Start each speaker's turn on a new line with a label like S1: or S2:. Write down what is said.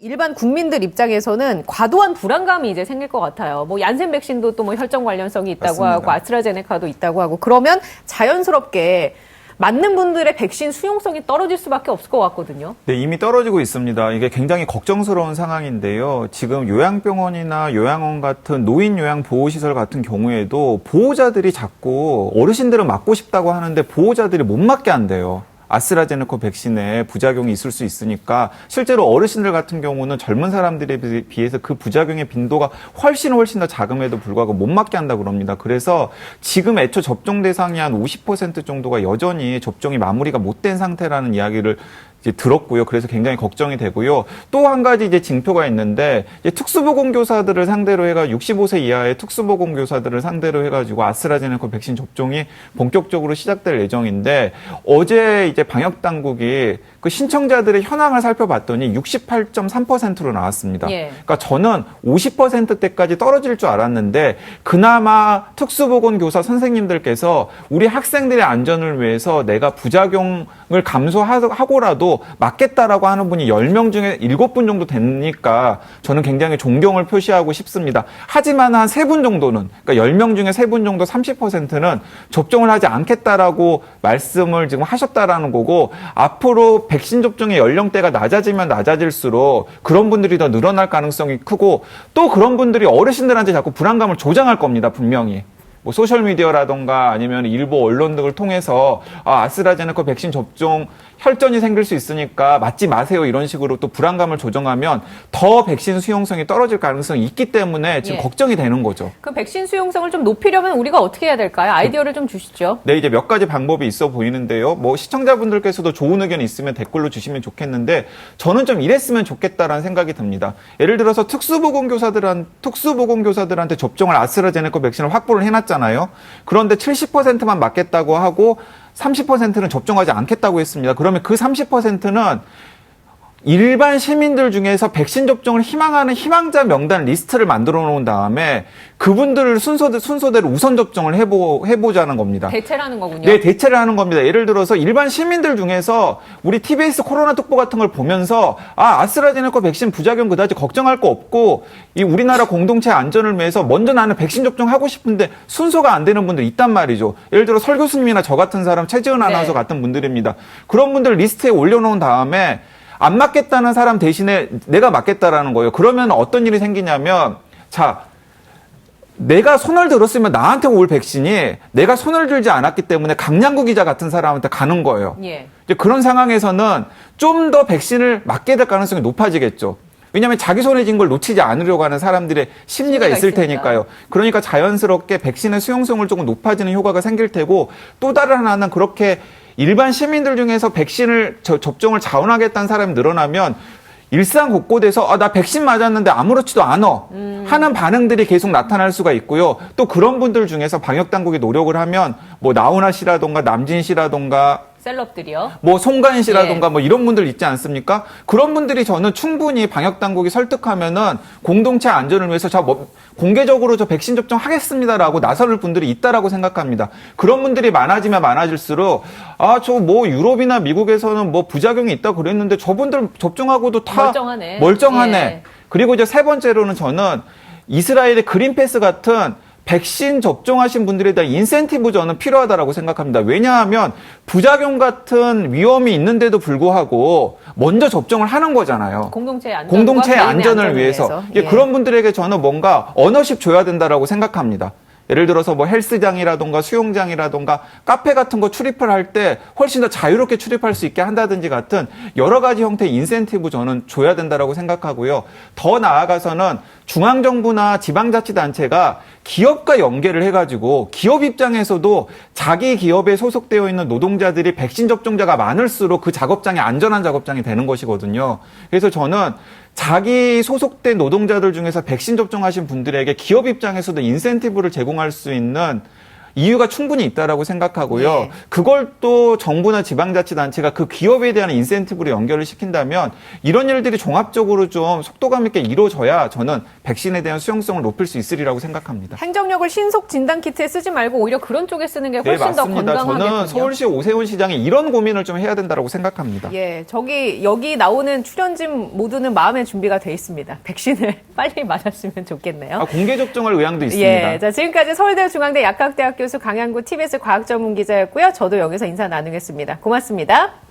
S1: 일반 국민들 입장에서는 과도한 불안감이 이제 생길 것 같아요. 뭐 얀센 백신도 또 뭐 혈전 관련성이 있다고
S2: 맞습니다.
S1: 하고 아스트라제네카도 있다고 하고 그러면 자연스럽게 맞는 분들의 백신 수용성이 떨어질 수밖에 없을 것 같거든요.
S2: 네, 이미 떨어지고 있습니다. 이게 굉장히 걱정스러운 상황인데요. 지금 요양병원이나 요양원 같은 노인 요양 보호시설 같은 경우에도 보호자들이 자꾸 어르신들은 맞고 싶다고 하는데 보호자들이 못 맞게 한대요. 아스트라제네카 백신에 부작용이 있을 수 있으니까 실제로 어르신들 같은 경우는 젊은 사람들에 비해서 그 부작용의 빈도가 훨씬 더 작음에도 불구하고 못 맞게 한다고 그럽니다. 그래서 지금 애초 접종 대상이 한 50% 정도가 여전히 접종이 마무리가 못 된 상태라는 이야기를 이제 들었고요. 그래서 굉장히 걱정이 되고요. 또 한 가지 이제 징표가 있는데 이제 특수보건교사들을 상대로 해가 65세 이하의 특수보건교사들을 상대로 해가지고 아스트라제네카 백신 접종이 본격적으로 시작될 예정인데 어제 이제 방역 당국이 그 신청자들의 현황을 살펴봤더니 68.3%로 나왔습니다.
S1: 예.
S2: 그러니까 저는 50%대까지 떨어질 줄 알았는데 그나마 특수보건교사 선생님들께서 우리 학생들의 안전을 위해서 내가 부작용을 감수하고라도 맞겠다라고 하는 분이 10명 중에 7분 정도 되니까 저는 굉장히 존경을 표시하고 싶습니다. 하지만 한 3분 정도는, 그러니까 10명 중에 3분 정도 30%는 접종을 하지 않겠다라고 말씀을 지금 하셨다라는 거고 앞으로 백신 접종의 연령대가 낮아지면 낮아질수록 그런 분들이 더 늘어날 가능성이 크고 또 그런 분들이 어르신들한테 자꾸 불안감을 조장할 겁니다, 분명히. 뭐 소셜미디어라던가 아니면 일부 언론 등을 통해서 아스트라제네카 백신 접종 혈전이 생길 수 있으니까 맞지 마세요 이런 식으로 또 불안감을 조정하면 더 백신 수용성이 떨어질 가능성이 있기 때문에 지금
S1: 예.
S2: 걱정이 되는 거죠.
S1: 그 백신 수용성을 좀 높이려면 우리가 어떻게 해야 될까요? 아이디어를 좀 주시죠.
S2: 네, 이제 몇 가지 방법이 있어 보이는데요. 뭐 시청자분들께서도 좋은 의견이 있으면 댓글로 주시면 좋겠는데 저는 좀 이랬으면 좋겠다라는 생각이 듭니다. 예를 들어서 특수보건교사들한테 접종을 아스트라제네카 백신을 확보를 해놨잖아요. 그런데 70%만 맞겠다고 하고 30%는 접종하지 않겠다고 했습니다. 그러면 그 30%는 일반 시민들 중에서 백신 접종을 희망하는 희망자 명단 리스트를 만들어 놓은 다음에 그분들을 순서대로 우선 접종을 해보자는 겁니다.
S1: 대체를 하는 거군요.
S2: 네, 대체를 하는 겁니다. 예를 들어서 일반 시민들 중에서 우리 TBS 코로나 특보 같은 걸 보면서 아스트라제네카 백신 부작용 그다지 걱정할 거 없고 이 우리나라 공동체 안전을 위해서 먼저 나는 백신 접종하고 싶은데 순서가 안 되는 분들 있단 말이죠. 예를 들어 설 교수님이나 저 같은 사람, 최지은 아나운서 같은 분들입니다. 그런 분들 리스트에 올려놓은 다음에 안 맞겠다는 사람 대신에 내가 맞겠다라는 거예요. 그러면 어떤 일이 생기냐면 내가 손을 들었으면 나한테 올 백신이 내가 손을 들지 않았기 때문에 강량구 기자 같은 사람한테 가는 거예요.
S1: 예.
S2: 이제 그런 상황에서는 좀 더 백신을 맞게 될 가능성이 높아지겠죠. 왜냐하면 자기 손에 쥔 걸 놓치지 않으려고 하는 사람들의 심리가 있을
S1: 있으니까.
S2: 테니까요. 그러니까 자연스럽게 백신의 수용성을 조금 높아지는 효과가 생길 테고 또 다른 하나는 그렇게 일반 시민들 중에서 백신을 접종을 자원하겠다는 사람이 늘어나면 일상 곳곳에서 나 백신 맞았는데 아무렇지도 않아 하는 반응들이 계속 나타날 수가 있고요. 또 그런 분들 중에서 방역당국이 노력을 하면 뭐 나훈아 씨라던가 남진 씨라던가
S1: 셀럽들이요.
S2: 뭐 송가인 씨라던가
S1: 예.
S2: 뭐 이런 분들 있지 않습니까? 그런 분들이 저는 충분히 방역 당국이 설득하면은 공동체 안전을 위해서 공개적으로 저 백신 접종 하겠습니다라고 나설 분들이 있다라고 생각합니다. 그런 분들이 많아지면 많아질수록 저 뭐 유럽이나 미국에서는 뭐 부작용이 있다 그랬는데 저분들 접종하고도 다 멀쩡하네.
S1: 예.
S2: 그리고 이제 세 번째로는 저는 이스라엘의 그린패스 같은 백신 접종하신 분들에 대한 인센티브 저는 필요하다라고 생각합니다. 왜냐하면 부작용 같은 위험이 있는데도 불구하고 먼저 접종을 하는 거잖아요.
S1: 공동체의
S2: 안전을 위해서.
S1: 예.
S2: 그런 분들에게 저는 뭔가 어너십 줘야 된다라고 생각합니다. 예를 들어서 뭐 헬스장이라던가 수영장이라던가 카페 같은 거 출입을 할 때 훨씬 더 자유롭게 출입할 수 있게 한다든지 같은 여러 가지 형태의 인센티브 저는 줘야 된다라고 생각하고요. 더 나아가서는 중앙정부나 지방자치단체가 기업과 연계를 해가지고 기업 입장에서도 자기 기업에 소속되어 있는 노동자들이 백신 접종자가 많을수록 그 작업장이 안전한 작업장이 되는 것이거든요. 그래서 저는 자기 소속된 노동자들 중에서 백신 접종하신 분들에게 기업 입장에서도 인센티브를 제공할 수 있는 이유가 충분히 있다라고 생각하고요.
S1: 예.
S2: 그걸 또 정부나 지방자치단체가 그 기업에 대한 인센티브로 연결을 시킨다면 이런 일들이 종합적으로 좀 속도감 있게 이루어져야 저는 백신에 대한 수용성을 높일 수 있으리라고 생각합니다.
S1: 행정력을 신속 진단 키트에 쓰지 말고 오히려 그런 쪽에 쓰는 게
S2: 네,
S1: 훨씬 더
S2: 맞습니다.
S1: 건강하겠군요.
S2: 저는 서울시 오세훈 시장이 이런 고민을 좀 해야 된다고 생각합니다.
S1: 예, 여기 나오는 출연진 모두는 마음의 준비가 돼 있습니다. 백신을 빨리 맞았으면 좋겠네요.
S2: 공개 접종할 의향도 있습니다.
S1: 예, 자, 지금까지 서울대 중앙대 약학대학 교수 강양구 TBS 과학전문기자였고요. 저도 여기서 인사 나누겠습니다. 고맙습니다.